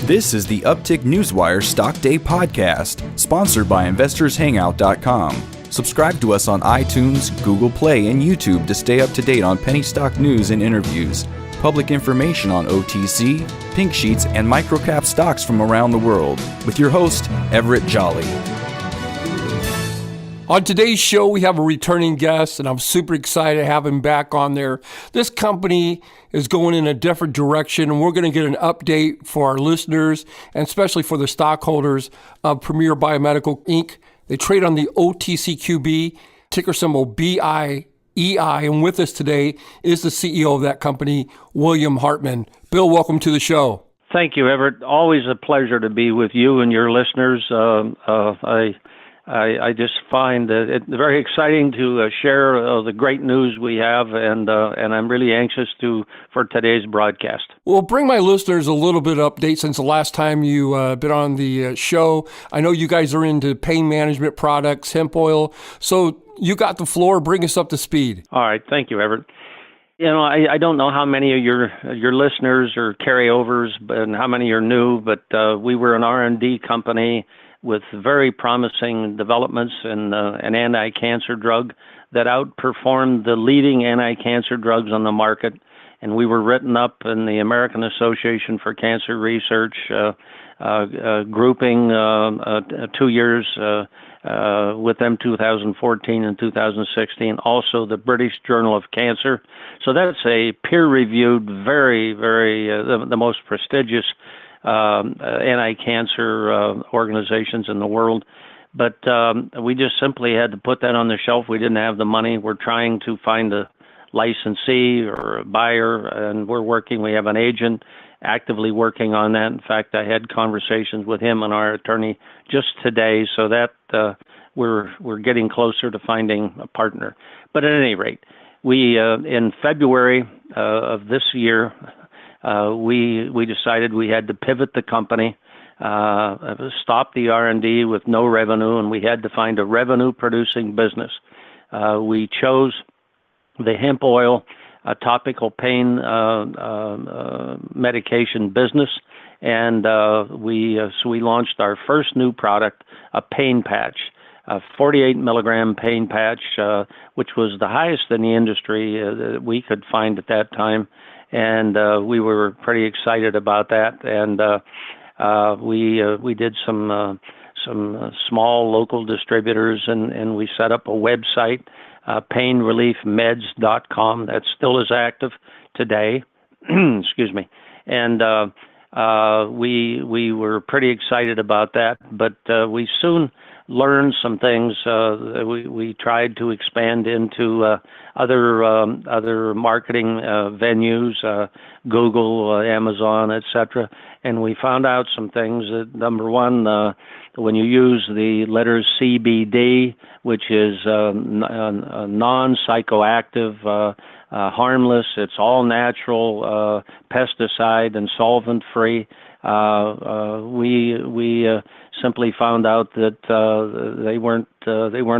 This is the Uptick Newswire Stock Day podcast, sponsored by InvestorsHangout.com. Subscribe to us on iTunes, Google Play, and YouTube to stay up to date on penny stock news and interviews, public information on OTC, pink sheets, and microcap stocks from around the world, with your host, Everett Jolly. On today's show, we have a returning guest, and I'm super excited to have him back on there. This company is going in a different direction, and we're going to get an update for our listeners, and especially for the stockholders of Premier Biomedical, Inc. They trade on the OTCQB, ticker symbol BIEI, and with us today is the CEO of that company, William Hartman. Bill, welcome to the show. Thank you, Everett. Always a pleasure to be with you and your listeners. I just find it very exciting to share the great news we have, and I'm really anxious for today's broadcast. Well, bring my listeners a little bit of update since the last time you been on the show. I know you guys are into pain management products, hemp oil, so you got the floor. Bring us up to speed. All right, thank you, Everett. You know, I don't know how many of your listeners are carryovers and how many are new, but we were an R&D company with very promising developments in an anti-cancer drug that outperformed the leading anti-cancer drugs on the market. And we were written up in the American Association for Cancer Research, grouping 2 years with them, 2014 and 2016, also the British Journal of Cancer. So that's a peer-reviewed, very, very, the most prestigious anti-cancer organizations in the world. But we just simply had to put that on the shelf. We didn't have the money. We're trying to find a licensee or a buyer, and we have an agent actively working on that. In fact, I had conversations with him and our attorney just today, so that we're getting closer to finding a partner. But at any rate, we in February of this year, we decided we had to pivot the company, stop the R&D with no revenue, and we had to find a revenue-producing business. We chose the hemp oil, a topical pain medication business, and we launched our first new product, a pain patch, a 48 milligram pain patch, which was the highest in the industry that we could find at that time. And we were pretty excited about that, and we did some small local distributors, and we set up a website, painreliefmeds.com. That still is active today. Excuse me. And we were pretty excited about that, but we soon learned some things. We tried to expand into other marketing venues, Google, Amazon, etc. And we found out some things. That, number one, when you use the letters CBD, which is non-psychoactive, harmless, it's all natural, pesticide and solvent free. We simply found out that they weren't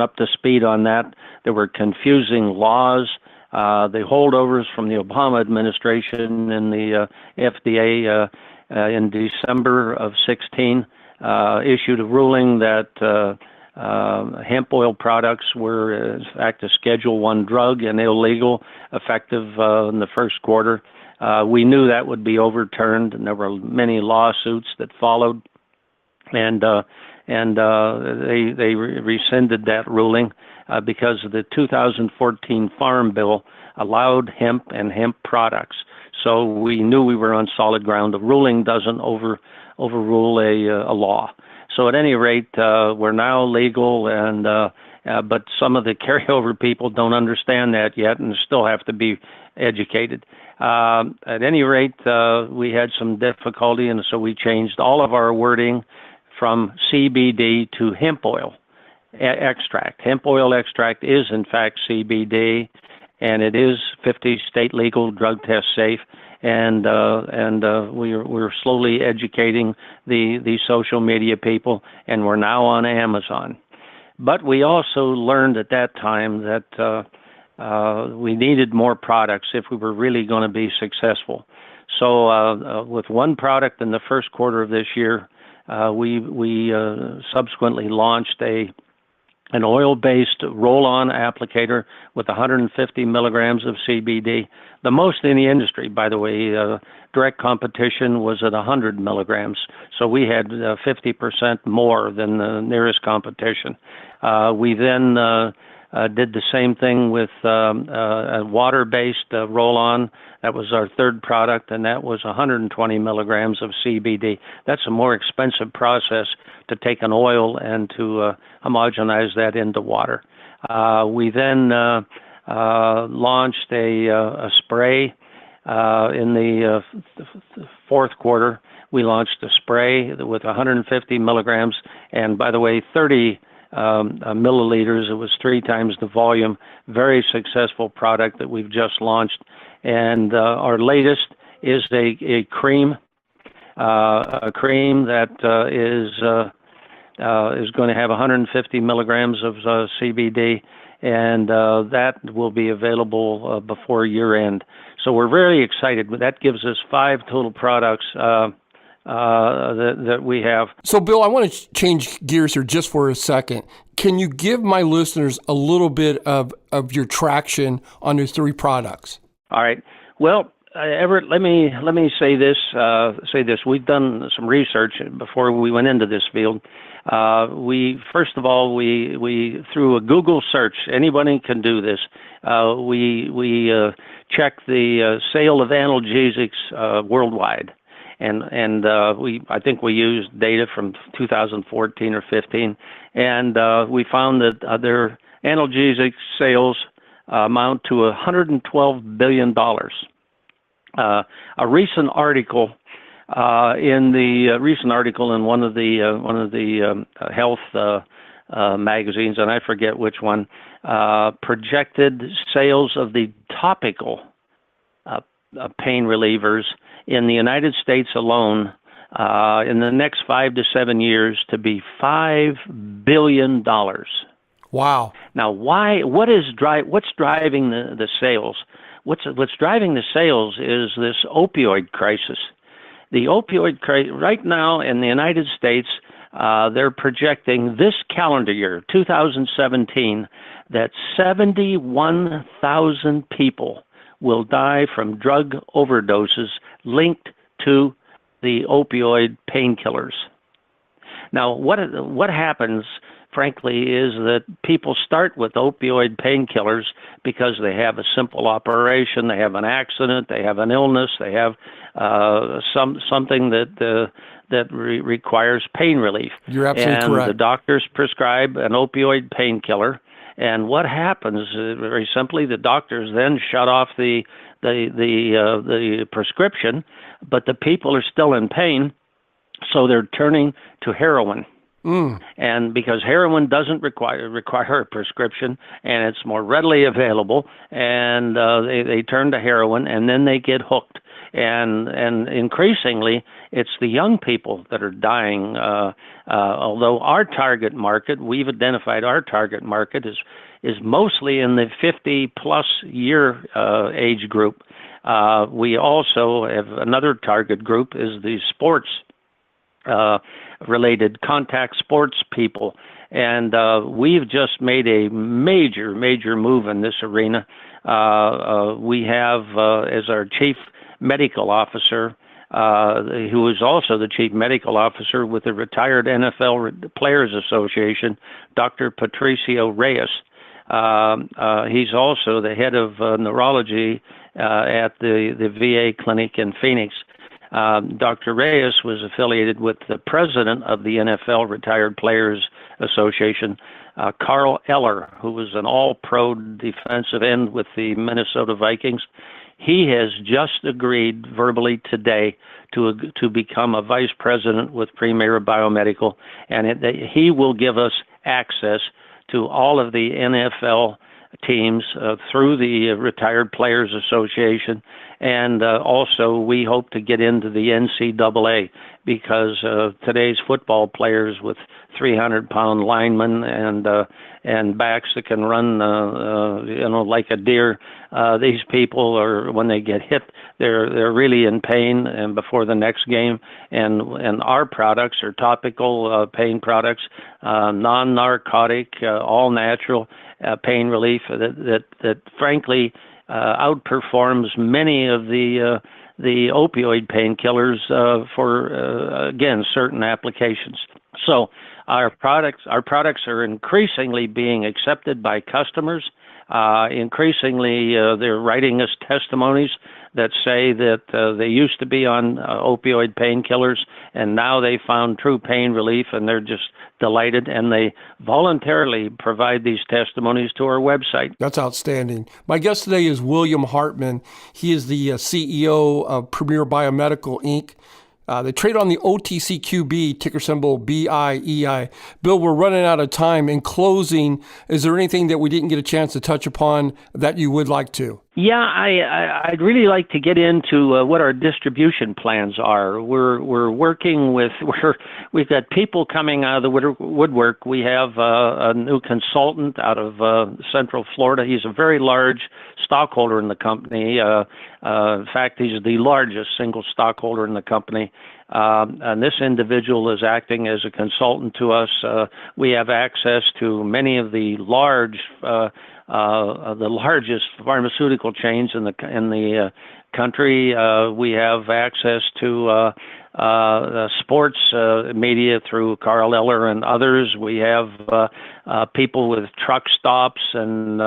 up to speed on that. There were confusing laws. The holdovers from the Obama administration and the FDA in December of 16 issued a ruling that hemp oil products were, in fact, a Schedule I drug and illegal, effective in the first quarter. We knew that would be overturned, and there were many lawsuits that followed, and they rescinded that ruling because the 2014 Farm Bill allowed hemp and hemp products. So we knew we were on solid ground. The ruling doesn't overrule a law. So at any rate, we're now legal, and but some of the carryover people don't understand that yet and still have to be educated. At any rate, we had some difficulty, and so we changed all of our wording from CBD to hemp oil extract. Hemp oil extract is, in fact, CBD, and it is 50 state legal, drug test safe. And we're slowly educating the social media people, and we're now on Amazon. But we also learned at that time that we needed more products if we were really going to be successful. So with one product in the first quarter of this year, we subsequently launched an oil-based roll-on applicator with 150 milligrams of CBD, the most in the industry, by the way. Direct competition was at 100 milligrams, so we had 50% more than the nearest competition. We then did the same thing with a water-based roll-on. That was our third product, and that was 120 milligrams of CBD. That's a more expensive process to take an oil and to homogenize that into water. We then launched a spray in the fourth quarter. We launched a spray with 150 milligrams, and by the way, 30 milliliters. It was 3 times the volume. Very successful product that we've just launched. And our latest is a cream that is going to have 150 milligrams of CBD, and that will be available before year end. So we're very excited. That gives us 5 total products that we have. So, Bill, I want to change gears here just for a second. Can you give my listeners a little bit of your traction on your 3 products? All right. Well, Everett, let me say this. We've done some research before we went into this field. First of all, we through a Google search, anybody can do this. We check the sale of analgesics worldwide. And I think we used data from 2014 or 15, and we found that their analgesic sales amount to $112 billion. A recent article in one of the health magazines, and I forget which one, projected sales of the topical pain relievers in the United States alone in the next 5 to 7 years to be $5 billion. Wow. Now, what's driving the sales? What's driving the sales is this opioid crisis. The opioid crisis right now in the United States, they're projecting this calendar year, 2017, that 71,000 people will die from drug overdoses linked to the opioid painkillers. Now, what happens, frankly, is that people start with opioid painkillers because they have a simple operation, they have an accident, they have an illness, they have something that requires pain relief. You're absolutely correct. And the doctors prescribe an opioid painkiller. And what happens, very simply, the doctors then shut off the prescription, but the people are still in pain, so they're turning to heroin. And because heroin doesn't require a prescription, and it's more readily available, and they turn to heroin, and then they get hooked. And increasingly, it's the young people that are dying. Although our target market, we've identified our target market is mostly in the 50-plus year age group. We also have another target group is the sports related contact sports people. And we've just made a major move in this arena. We have as our chief medical officer, who is also the chief medical officer with the Retired NFL Players Association, Dr. Patricio Reyes. He's also the head of neurology at the VA clinic in Phoenix. Dr. Reyes was affiliated with the president of the NFL Retired Players Association, Carl Eller, who was an all-pro defensive end with the Minnesota Vikings. He has just agreed verbally today to become a vice president with Premier Biomedical, and he will give us access to all of the NFL teams through the Retired Players Association, and also we hope to get into the NCAA. because today's football players with 300-pound linemen and backs that can run, like a deer. These people are, when they get hit, they're really in pain, and before the next game. And our products are topical pain products, non-narcotic, all natural pain relief that frankly outperforms many of the opioid painkillers for again certain applications. So our products are increasingly being accepted by customers. Increasingly, they're writing us testimonies that say that they used to be on opioid painkillers, and now they found true pain relief, and they're just delighted, and they voluntarily provide these testimonies to our website. That's outstanding. My guest today is William Hartman. He is the CEO of Premier Biomedical, Inc. They trade on the OTCQB, ticker symbol BIEI. Bill, we're running out of time. In closing, is there anything that we didn't get a chance to touch upon that you would like to? Yeah, I'd really like to get into what our distribution plans are. We're working with, we've got people coming out of the woodwork. We have a new consultant out of Central Florida. He's a very large stockholder in the company. In fact, he's the largest single stockholder in the company. And this individual is acting as a consultant to us. We have access to many of the largest pharmaceutical chains in the country. We have access to sports media through Carl Eller and others. We have people with truck stops and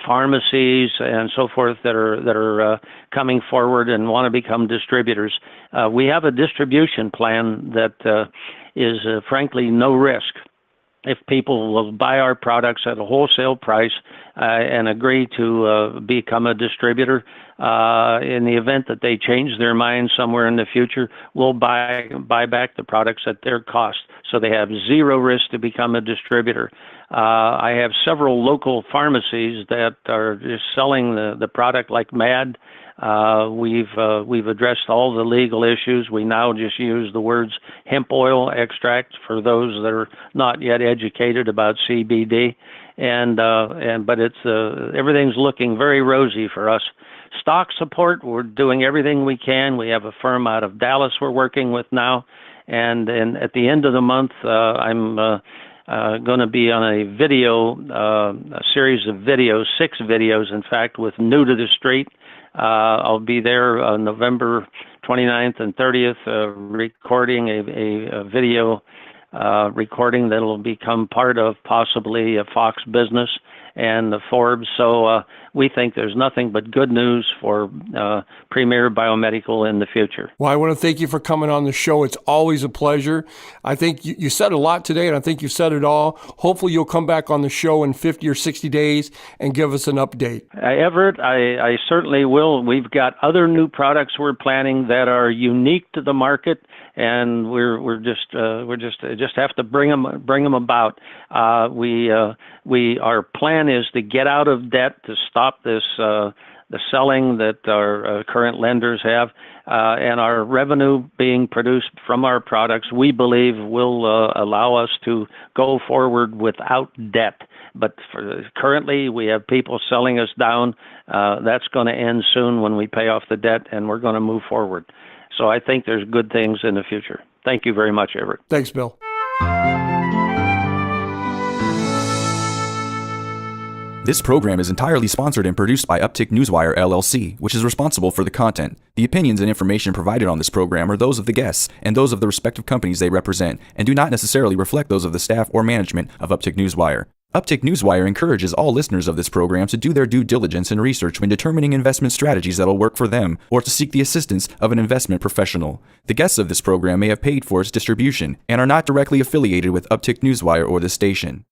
pharmacies and so forth that are coming forward and want to become distributors. We have a distribution plan that is frankly no risk. If people will buy our products at a wholesale price and agree to become a distributor, in the event that they change their mind somewhere in the future, we'll buy back the products at their cost. So they have zero risk to become a distributor. I have several local pharmacies that are just selling the product like mad. We've addressed all the legal issues. We now just use the words hemp oil extract for those that are not yet educated about CBD, but it's everything's looking very rosy for us. Stock support, we're doing everything we can. We have a firm out of Dallas we're working with now, and at the end of the month, I'm going to be on a series of videos, 6 videos, in fact, with New to the Street. I'll be there on November 29th and 30th, recording a video recording that will become part of possibly a Fox Business and the Forbes. So we think there's nothing but good news for Premier Biomedical in the future. Well, I want to thank you for coming on the show. It's always a pleasure. I think you said a lot today, and I think you said it all. Hopefully you'll come back on the show in 50 or 60 days and give us an update. Everett, I certainly will. We've got other new products we're planning that are unique to the market, and we're just have to bring them about. Our plan is to get out of debt, to stop this the selling that our current lenders have, and our revenue being produced from our products, we believe will allow us to go forward without debt. But currently, we have people selling us down. That's going to end soon when we pay off the debt, and we're going to move forward. So I think there's good things in the future. Thank you very much, Everett. Thanks, Bill. This program is entirely sponsored and produced by Uptick Newswire, LLC, which is responsible for the content. The opinions and information provided on this program are those of the guests and those of the respective companies they represent, and do not necessarily reflect those of the staff or management of Uptick Newswire. Uptick Newswire encourages all listeners of this program to do their due diligence and research when determining investment strategies that will work for them, or to seek the assistance of an investment professional. The guests of this program may have paid for its distribution and are not directly affiliated with Uptick Newswire or this station.